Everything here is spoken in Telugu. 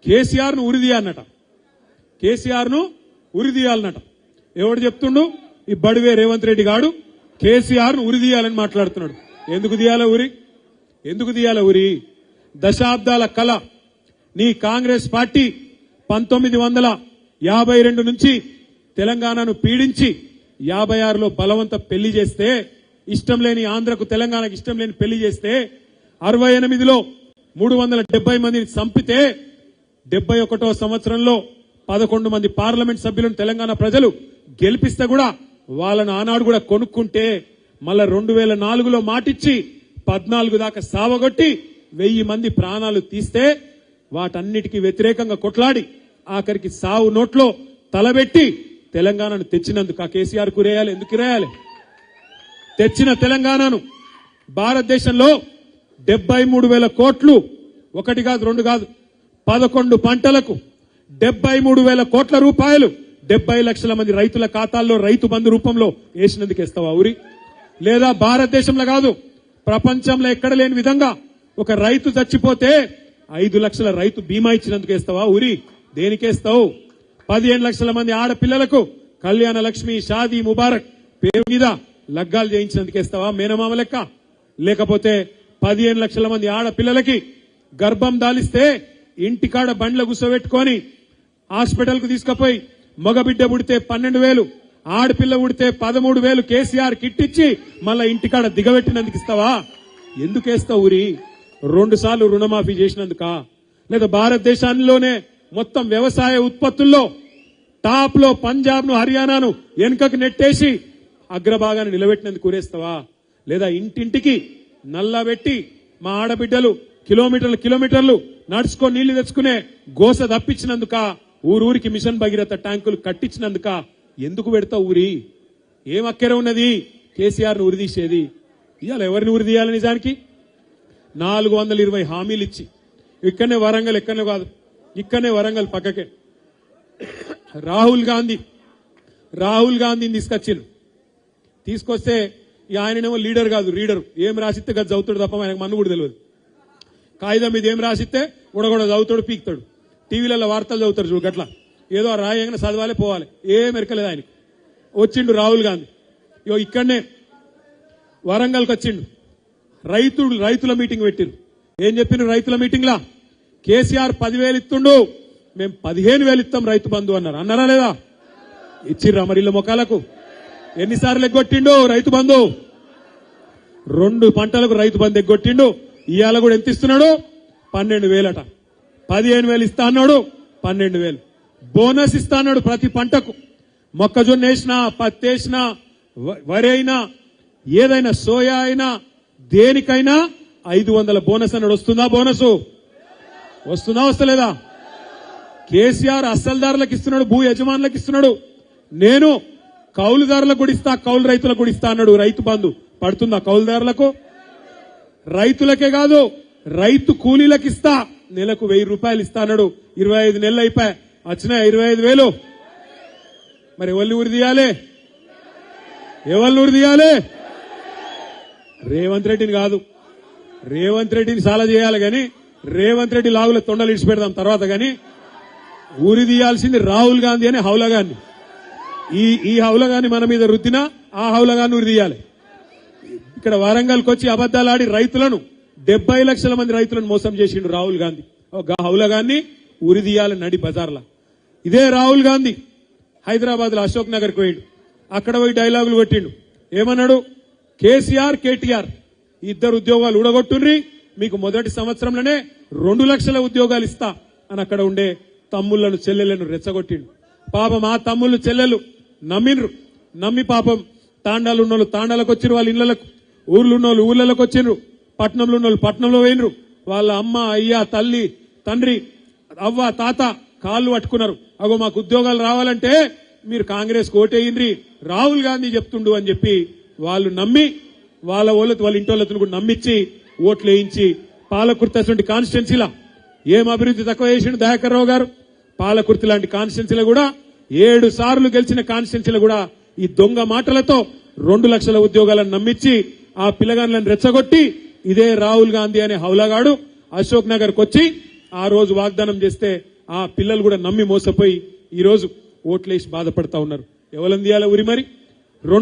కేసీఆర్ ను ఉరిదీయాలన్నట. కేసీఆర్ ను ఉరిదీయాలన్నట. ఎవడు చెప్తుండు? ఈ బడివే రేవంత్ రెడ్డి గాడు కేసీఆర్ ను ఉరిదీయాలని మాట్లాడుతున్నాడు. ఎందుకు తీయాల ఉరి? ఎందుకు తీయాల ఉరి? దశాబ్దాల కళ నీ కాంగ్రెస్ పార్టీ 1952 నుంచి తెలంగాణను పీడించి 56లో బలవంత పెళ్లి చేస్తే, ఇష్టం లేని ఆంధ్రకు తెలంగాణకు ఇష్టం లేని పెళ్లి చేస్తే, 68లో 370 మందిని చంపితే, 71వ సంవత్సరంలో 11 మంది పార్లమెంట్ సభ్యులను తెలంగాణ ప్రజలు గెలిపిస్తే కూడా వాళ్ళను ఆనాడు కూడా కొనుక్కుంటే, మళ్ళా 2004లో మాటిచ్చి 14 దాకా సావగొట్టి 1000 మంది ప్రాణాలు తీస్తే, వాటన్నిటికీ వ్యతిరేకంగా కొట్లాడి ఆఖరికి సావు నోట్లో తలబెట్టి తెలంగాణను తెచ్చినందుకు ఆ కేసీఆర్ కురేయాలి. ఎందుకు రేయాలి? తెచ్చిన తెలంగాణను భారతదేశంలో 73,000 కోట్లు, ఒకటి కాదు రెండు కాదు, 11 పంటలకు 73,000 కోట్ల రూపాయలు 70 లక్షల మంది రైతుల ఖాతాల్లో రైతు బంధు రూపంలో వేసినందుకు ఇస్తావా ఉరి? లేదా భారతదేశంలో కాదు, ప్రపంచంలో ఎక్కడ లేని విధంగా ఒక రైతు చచ్చిపోతే 5 లక్షల రైతు బీమా ఇచ్చినందుకు వేస్తావా ఉరి? దేనికేస్తావు? 15 లక్షల మంది ఆడపిల్లలకు కళ్యాణ లక్ష్మి, షాదీ ముబారక్ పేరు మీద లగ్గాలు చేయించినందుకు వేస్తావా మేనమామ లెక్క? లేకపోతే 15 లక్షల మంది ఆడపిల్లలకి గర్భం దాలిస్తే ఇంటికాడ బండ్ల గుసబెట్టుకొని హాస్పిటల్ కు తీసుకుపోయి మగబిడ్డ పుడితే 12,000, ఆడపిల్ల పుడితే 13,000 కేసీఆర్ కిట్ ఇచ్చి మళ్ళా ఇంటికాడ దిగబెట్టినందుకు ఇస్తావా? ఎందుకేస్తావు ఉరి? 2 సార్లు రుణమాఫీ చేసినందుకా? లేదా భారతదేశంలోనే మొత్తం వ్యవసాయ ఉత్పత్తుల్లో టాప్ లో పంజాబ్ ను, హర్యానాను వెనుకకు నెట్టేసి అగ్రభాగాన్ని నిలబెట్టినందుకు ఊరేస్తావా? లేదా ఇంటింటికి నల్లబెట్టి మా ఆడబిడ్డలు కిలోమీటర్లు నడుచుకొని నీళ్లు తెచ్చుకునే గోస తప్పించినందుక, ఊరూరికి మిషన్ భగీరథ ట్యాంకులు కట్టించినందుక ఎందుకు పెడతావు ఊరి? ఏం అక్కర ఉన్నది కేసీఆర్ ను ఉరిదీసేది? ఇవాళ ఎవరిని ఉరిదీయాలి? నిజానికి 420 హామీలు ఇచ్చి ఇక్కడనే వరంగల్, ఎక్కడనే కాదు ఇక్కడనే వరంగల్ పక్కకే రాహుల్ గాంధీని తీసుకొస్తే ఆయననేమో లీడర్ కాదు రీడర్. ఏం రాసిస్తే గది చదువుతాడు తప్ప ఆయనకు మన్ను కూడా తెలియదు. కాగితం మీద ఏం రాసిస్తే కూడా చదువుతాడు, పీకుతాడు. టీవీలలో వార్తలు చదువుతారు చూడు గట్లా, ఏదో రాయంగానే చదవాలి పోవాలి, ఏం ఎరకలేదు ఆయనకి. వచ్చిండు రాహుల్ గాంధీ, ఇక్కడనే వరంగల్కి వచ్చిండు. రైతుల మీటింగ్ పెట్టిరు. ఏం చెప్పిన రైతుల మీటింగ్ లా? కేసీఆర్ 10,000 ఇస్తుండు, మేము 15,000 ఇస్తాం రైతు బంధు అన్నారు. అన్నారా లేదా? ఇచ్చిర్రా మరి ఇళ్ళ మొక్కలకు? ఎన్నిసార్లు ఎగ్గొట్టిండు రైతు బంధు? 2 పంటలకు రైతు బంధు ఎగ్గొట్టిండు. ఇవాళ కూడా ఎంత ఇస్తున్నాడు? 12,000 అట. 15,000 ఇస్తా అన్నాడు, 12,000 బోనస్ ఇస్తా అన్నాడు ప్రతి పంటకు. మొక్కజొన్న వేసినా, పత్తి వేసినా, వరి అయినా, ఏదైనా సోయా అయినా, దేనికైనా 500 బోనస్ అన్నాడు. వస్తుందా బోనసు? వస్తుందా వస్తలేదా? కేసీఆర్ అస్సలుదారులకు ఇస్తున్నాడు, భూ యజమానులకు ఇస్తున్నాడు. నేను కౌలుదారులకు కూడా ఇస్తా, కౌలు రైతులకు కూడా ఇస్తా అన్నాడు. రైతు బంధు పడుతుందా కౌలుదారులకు? రైతులకే కాదు, రైతు కూలీలకు ఇస్తా, నెలకు 1,000 రూపాయలు ఇస్తా అన్నాడు. 25 నెలలు అయిపోయా, వచ్చిన 25,000. మరి ఎవరిని ఊరి తీయాలి? రేవంత్ రెడ్డిని కాదు. రేవంత్ రెడ్డిని చాలా చేయాలి గాని, రేవంత్ రెడ్డి లాగుల తొండలు ఇడిచి పెడదాం తర్వాత గాని, ఊరి తీయాల్సింది రాహుల్ గాంధీ అనే హౌలగాన్ని. ఈ హౌలగాన్ని మన మీద రుద్దినా ఆ హౌలగాన్ని ఊరి తీయాలి. ఇక్కడ వరంగల్కి వచ్చి అబద్దాలాడి రైతులను 70 లక్షల మంది రైతులను మోసం చేసిండు రాహుల్ గాంధీ. హౌలగాన్ని ఊరి తీయాలి నడి బజార్లా. ఇదే రాహుల్ గాంధీ హైదరాబాద్ లో అశోక్ నగర్కి పోయిండు. అక్కడ పోయి డైలాగులు కొట్టిండు. ఏమన్నాడు? కేసీఆర్, కేటీఆర్ ఇద్దరు ఉద్యోగాలు ఊడగొట్టుండ్రి, మీకు మొదటి సంవత్సరంలోనే 2 లక్షల ఉద్యోగాలు ఇస్తా అని అక్కడ ఉండే తమ్ముళ్లను, చెల్లెళ్లను రెచ్చగొట్టిండు. పాపం ఆ తమ్ముళ్ళు, చెల్లెలు నమ్మి పాపం తాండాలు ఉన్నోళ్ళు తాండాలకు వచ్చిరు, వాళ్ళ ఇళ్లకు, ఊర్లు ఉన్నోళ్ళు ఊర్లలోకి వచ్చిండ్రు, పట్నంలో ఉన్నోళ్ళు పట్నంలో పోయినరు. వాళ్ళ అమ్మ, అయ్య, తల్లి, తండ్రి, అవ్వ, తాత కాళ్ళు పట్టుకున్నారు. అగో మాకు ఉద్యోగాలు రావాలంటే మీరు కాంగ్రెస్ ఓటేయండ్రి, రాహుల్ గాంధీ చెప్తుండు అని చెప్పి వాళ్ళు నమ్మి వాళ్ళ ఇంటోళ్ళతో కూడా నమ్మించి ఓట్లు వేయించి పాలకుర్తి కాన్స్టిట్యున్సీలా ఏం అభివృద్ధి తక్కువ చేసిండు దయాకర్ రావు గారు? పాలకుర్తి లాంటి కాన్స్టిట్యున్సీలో కూడా 7 సార్లు గెలిచిన కాన్స్టిట్యున్సీలో కూడా ఈ దొంగ మాటలతో 2 లక్షల ఉద్యోగాలను నమ్మించి ఆ పిల్లగాళ్ళని రెచ్చగొట్టి ఇదే రాహుల్ గాంధీ అనే హౌలగాడు అశోక్ నగర్కి వచ్చి ఆ రోజు వాగ్దానం చేస్తే ఆ పిల్లలు కూడా నమ్మి మోసపోయి ఈ రోజు ఓట్లేసి బాధపడతా ఉన్నారు. ఎవరందియాల ఉరి మరి?